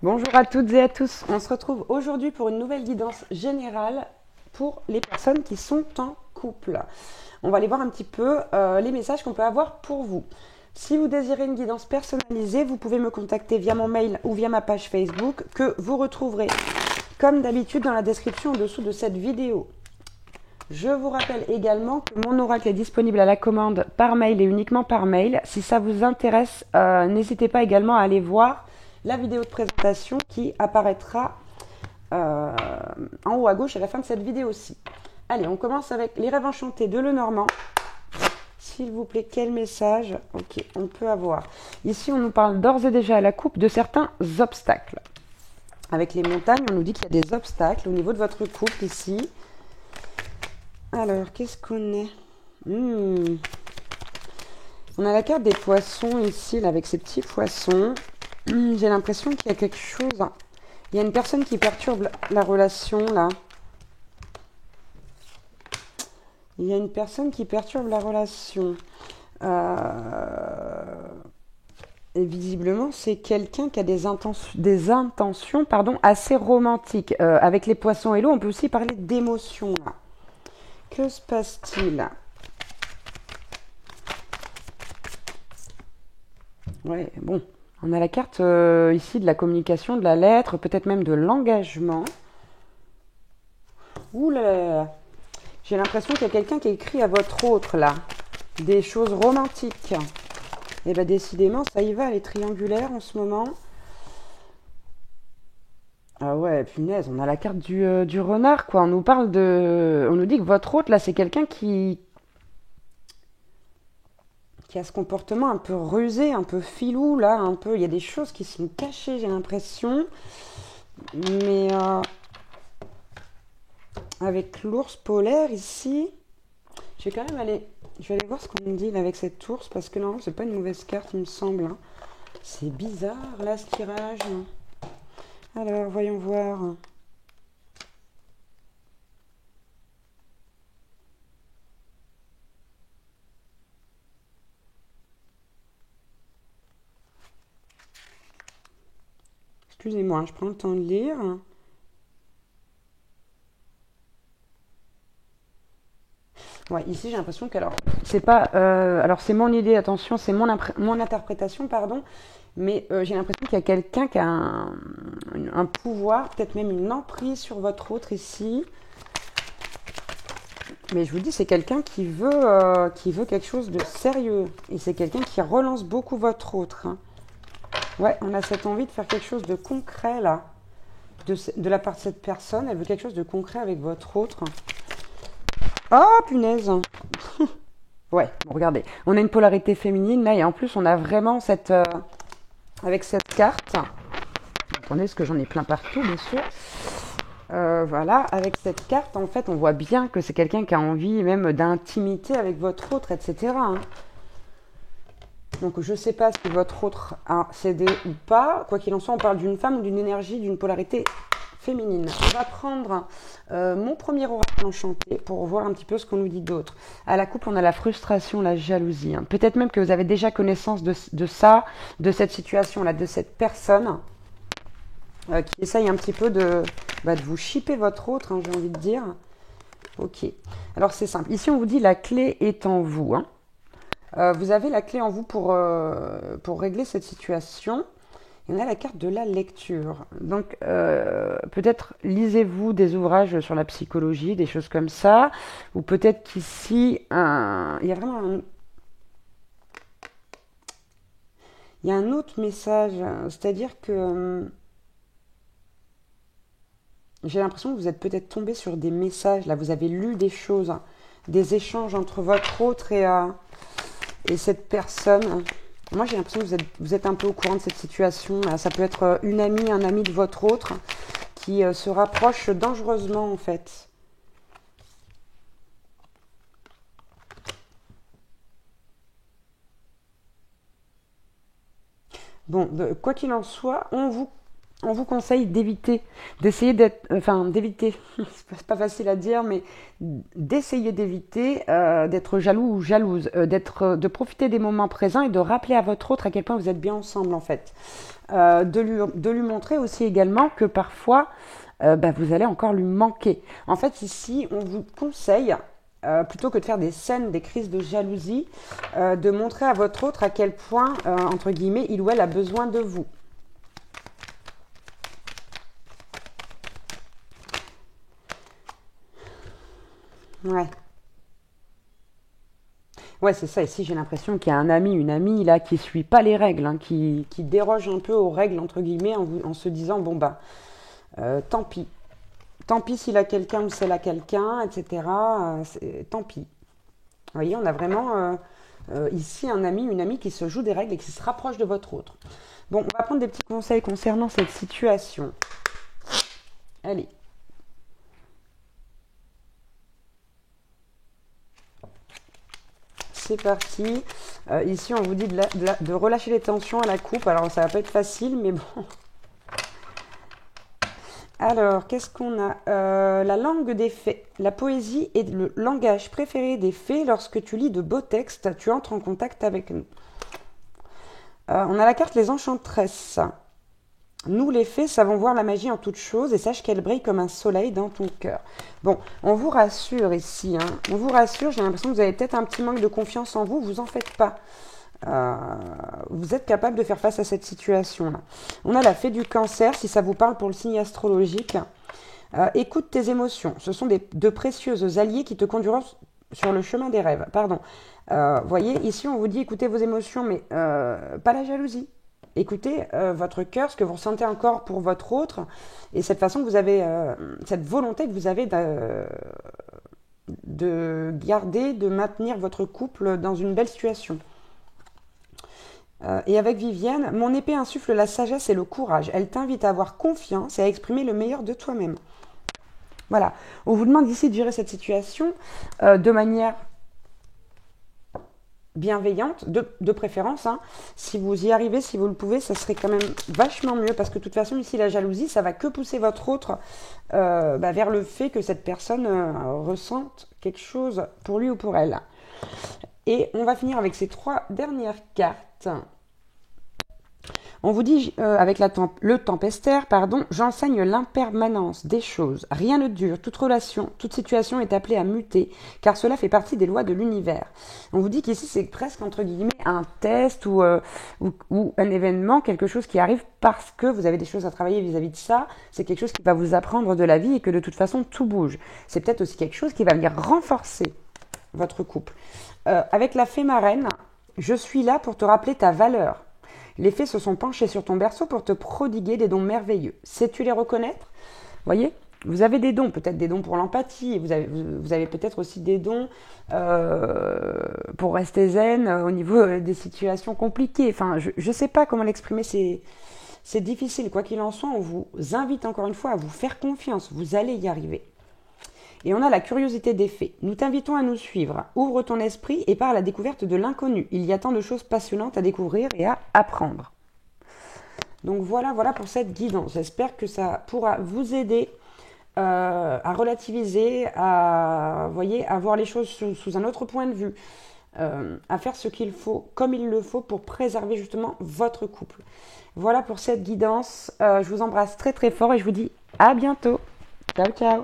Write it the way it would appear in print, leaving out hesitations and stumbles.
Bonjour à toutes et à tous, on se retrouve aujourd'hui pour une nouvelle guidance générale pour les personnes qui sont en couple. On va aller voir un petit peu les messages qu'on peut avoir pour vous. Si vous désirez une guidance personnalisée, vous pouvez me contacter via mon mail ou via ma page Facebook que vous retrouverez comme d'habitude dans la description en dessous de cette vidéo. Je vous rappelle également que mon oracle est disponible à la commande par mail et uniquement par mail. Si ça vous intéresse, n'hésitez pas également à aller voir la vidéo de présentation qui apparaîtra en haut à gauche à la fin de cette vidéo-ci. Allez, on commence avec les rêves enchantés de Lenormand. S'il vous plaît, quel message on peut avoir? Ici, on nous parle d'ores et déjà à la coupe de certains obstacles. Avec les montagnes, on nous dit qu'il y a des obstacles au niveau de votre couple ici. Alors, qu'est-ce qu'on est On a la carte des poissons ici, là, avec ces petits poissons. J'ai l'impression qu'il y a quelque chose. Il y a une personne qui perturbe la relation, là. Il y a une personne qui perturbe la relation. Et visiblement, c'est quelqu'un qui a des intentions assez romantiques. Avec les poissons et l'eau, on peut aussi parler d'émotions, là. Que se passe-t-il? Ouais, bon. On a la carte ici de la communication, de la lettre, peut-être même de l'engagement. Ouh là là là. J'ai l'impression qu'il y a quelqu'un qui écrit à votre autre, là. Des choses romantiques. Et bien, décidément, ça y va, elle est triangulaire en ce moment. Ah ouais, punaise, on a la carte du renard, quoi. On nous parle de... On nous dit que votre hôte, là, c'est quelqu'un qui a ce comportement un peu rusé, un peu filou, là, un peu... Il y a des choses qui sont cachées, j'ai l'impression. Mais avec l'ours polaire, ici... Je vais quand même aller... Je vais aller voir ce qu'on me dit, là, avec cet ours, parce que non, c'est pas une mauvaise carte, il me semble. Hein. C'est bizarre, là, ce tirage. Alors, voyons voir. Excusez-moi, je prends le temps de lire. Ouais, ici j'ai l'impression que c'est pas alors c'est mon idée, attention, c'est mon interprétation, pardon, mais j'ai l'impression qu'il y a quelqu'un qui a un pouvoir, peut-être même une emprise sur votre autre ici. Mais je vous dis, c'est quelqu'un qui veut quelque chose de sérieux. Et c'est quelqu'un qui relance beaucoup votre autre. Hein. Ouais, on a cette envie de faire quelque chose de concret là. De la part de cette personne, elle veut quelque chose de concret avec votre autre. Oh, punaise! Ouais, bon, regardez. On a une polarité féminine là, et en plus, on a vraiment cette. Avec cette carte. Attendez, parce que j'en ai plein partout, bien sûr. Voilà, avec cette carte, en fait, on voit bien que c'est quelqu'un qui a envie même d'intimité avec votre autre, etc. Hein. Donc, je ne sais pas si votre autre a cédé ou pas. Quoi qu'il en soit, on parle d'une femme ou d'une énergie, d'une polarité féminine. On va prendre mon premier oracle enchanté pour voir un petit peu ce qu'on nous dit d'autre. À la coupe, on a la frustration, la jalousie. Hein. Peut-être même que vous avez déjà connaissance de ça, de cette situation-là, de cette personne qui essaye un petit peu de vous shipper votre autre, hein, j'ai envie de dire. Ok. Alors, c'est simple. Ici, on vous dit la clé est en vous. Hein. Vous avez la clé en vous pour régler cette situation. Il y en a la carte de la lecture. Donc, peut-être lisez-vous des ouvrages sur la psychologie, des choses comme ça. Ou peut-être qu'ici, il y a vraiment il y a un autre message. C'est-à-dire que j'ai l'impression que vous êtes peut-être tombé sur des messages. Là, vous avez lu des choses, hein, des échanges entre votre autre et cette personne. Moi, j'ai l'impression que vous êtes un peu au courant de cette situation. Là. Ça peut être une amie, un ami de votre autre qui se rapproche dangereusement, en fait. Bon, quoi qu'il en soit, on vous on vous conseille d'éviter, d'essayer d'être, enfin d'éviter, c'est pas facile à dire, mais d'essayer d'éviter d'être jaloux ou jalouse, de profiter des moments présents et de rappeler à votre autre à quel point vous êtes bien ensemble en fait. De lui montrer aussi également que parfois vous allez encore lui manquer. En fait ici on vous conseille plutôt que de faire des scènes, des crises de jalousie, de montrer à votre autre à quel point, entre guillemets, il ou elle a besoin de vous. Ouais. Ouais, c'est ça. Ici, j'ai l'impression qu'il y a un ami, une amie là qui suit pas les règles, hein, qui déroge un peu aux règles entre guillemets en se disant bon bah tant pis, tant pis s'il a quelqu'un ou si elle a quelqu'un, etc. Tant pis. Vous voyez, on a vraiment ici un ami, une amie qui se joue des règles et qui se rapproche de votre autre. Bon, on va prendre des petits conseils concernant cette situation. Allez. C'est parti. Ici, on vous dit de relâcher les tensions à la coupe. Alors, ça va pas être facile, mais bon. Alors, qu'est-ce qu'on a la langue des fées. La poésie est le langage préféré des fées. Lorsque tu lis de beaux textes, tu entres en contact avec nous. On a la carte les enchantresses. Nous, les fées, savons voir la magie en toutes choses et sache qu'elle brille comme un soleil dans ton cœur. Bon, on vous rassure ici. Hein. On vous rassure, j'ai l'impression que vous avez peut-être un petit manque de confiance en vous. Vous en faites pas. Vous êtes capable de faire face à cette situation-là. On a la fée du cancer, si ça vous parle pour le signe astrologique. Écoute tes émotions. Ce sont de précieux alliés qui te conduiront sur le chemin des rêves. Pardon. Voyez, ici, on vous dit écoutez vos émotions, mais pas la jalousie. Écoutez votre cœur, ce que vous ressentez encore pour votre autre, et cette façon que vous avez, cette volonté que vous avez de garder, de maintenir votre couple dans une belle situation. Et avec Vivienne, mon épée insuffle la sagesse et le courage. Elle t'invite à avoir confiance et à exprimer le meilleur de toi-même. Voilà. On vous demande ici de gérer cette situation de manière bienveillante, de préférence. Hein. Si vous y arrivez, si vous le pouvez, ça serait quand même vachement mieux parce que de toute façon, ici, la jalousie, ça va que pousser votre autre vers le fait que cette personne ressente quelque chose pour lui ou pour elle. Et on va finir avec ces 3 dernières cartes. On vous dit, avec le tempestaire, j'enseigne l'impermanence des choses. Rien ne dure, toute relation, toute situation est appelée à muter, car cela fait partie des lois de l'univers. On vous dit qu'ici, c'est presque, entre guillemets, un test ou un événement, quelque chose qui arrive parce que vous avez des choses à travailler vis-à-vis de ça. C'est quelque chose qui va vous apprendre de la vie et que de toute façon, tout bouge. C'est peut-être aussi quelque chose qui va venir renforcer votre couple. Avec la fée marraine, je suis là pour te rappeler ta valeur. Les fées se sont penchées sur ton berceau pour te prodiguer des dons merveilleux. Sais-tu les reconnaître? Voyez, vous avez des dons, peut-être des dons pour l'empathie, vous avez peut-être aussi des dons pour rester zen au niveau des situations compliquées. Enfin, je ne sais pas comment l'exprimer, c'est difficile. Quoi qu'il en soit, on vous invite encore une fois à vous faire confiance, vous allez y arriver. Et on a la curiosité des fées. Nous t'invitons à nous suivre. Ouvre ton esprit et pars à la découverte de l'inconnu. Il y a tant de choses passionnantes à découvrir et à apprendre. Donc voilà pour cette guidance. J'espère que ça pourra vous aider à relativiser, à voir les choses sous un autre point de vue, à faire ce qu'il faut, comme il le faut, pour préserver justement votre couple. Voilà pour cette guidance. Je vous embrasse très très fort et je vous dis à bientôt. Ciao, ciao.